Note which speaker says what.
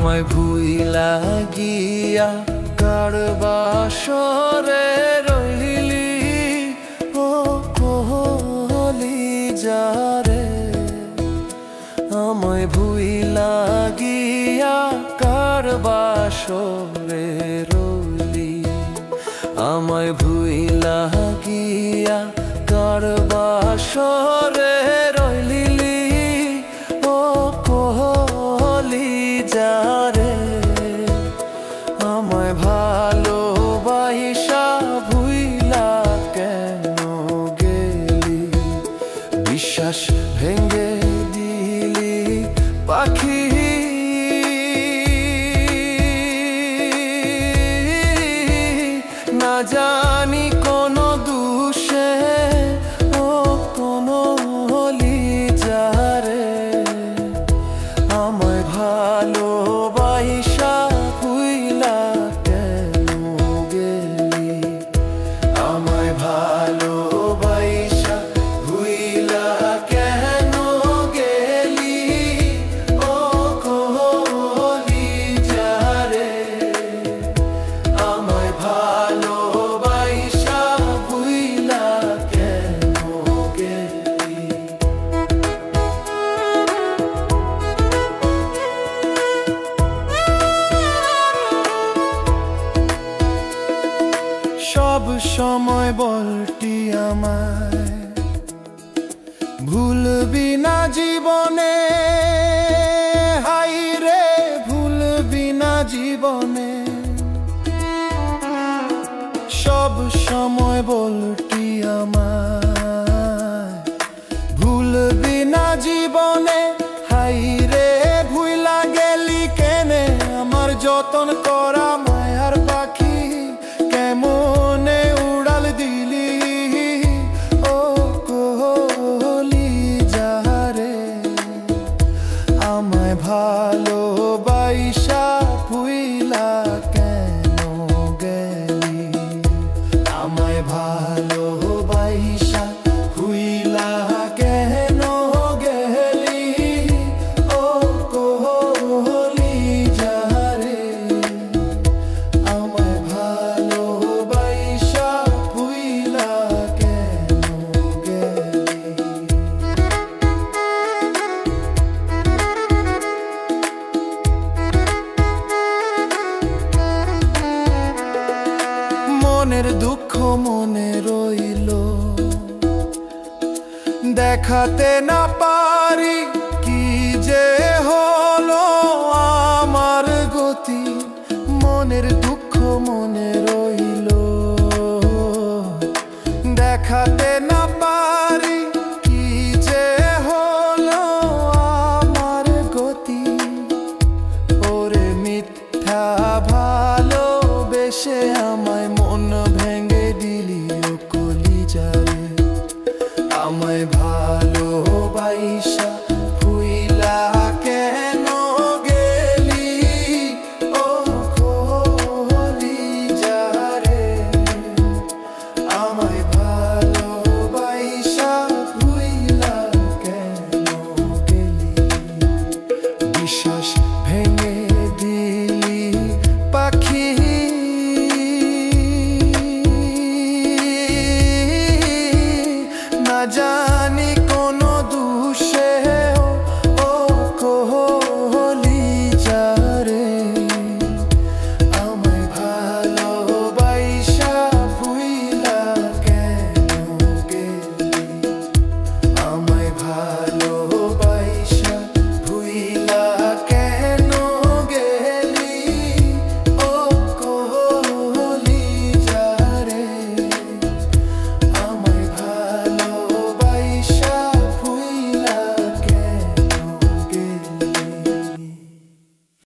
Speaker 1: আমায় ভুইলা গিয়া কার বাসরে রইলি ও কলিজারে। আমায় ভুইলা গিয়া কার বাসরে রইলি, আমায় ভুইলা গিয়া কার বাসরে রইলি ও কলিজারে। আমায় ভালোবাসা ভুইলা কেন গেলি, বিশ্বাস ভেঙে দিলি পাখি। না জানি কোন দুষে ও কোন লিজারে, আমায় ভালোবাসা ভুইলা কেন গেলি, আমায় ভালোবাসা ভুইলা কেন গেলি ও কলিজারে। আমায় ভালোবাসা ভুইলা কেন গেলি। সব সময় বলটি আমায় ভুলবি না জীবনে, হাই রে ভুলবি না জীবনে। সব সময় বলটি আমায় ভুলবি না জীবনে, হাই রে ভুইলা গেলি কেনে আমার যতন করা মায়ার পাখি। কেমনে উড়াল দিলি ও কলিজারে, আমায় ভালোবাসা ভুইলা কেন গেলি, আমায় ভালোবাসা ভুইলা কেন গেলি ও কলিজারে। আমায় ভালোবাসা ভুইলা কেন গেলি। মনের দুঃখ মনে রইল, দেখাতে না পারি কি যে হলো আমার গতি। মনের দুঃখ মনে রইল, দেখাতে না পারি কি যে হলো আমার গতি। ওরে মিথ্যা ভালোবেসে আমায় মন ভেঙে দিলি ও কলিজারে। আমায় ভালো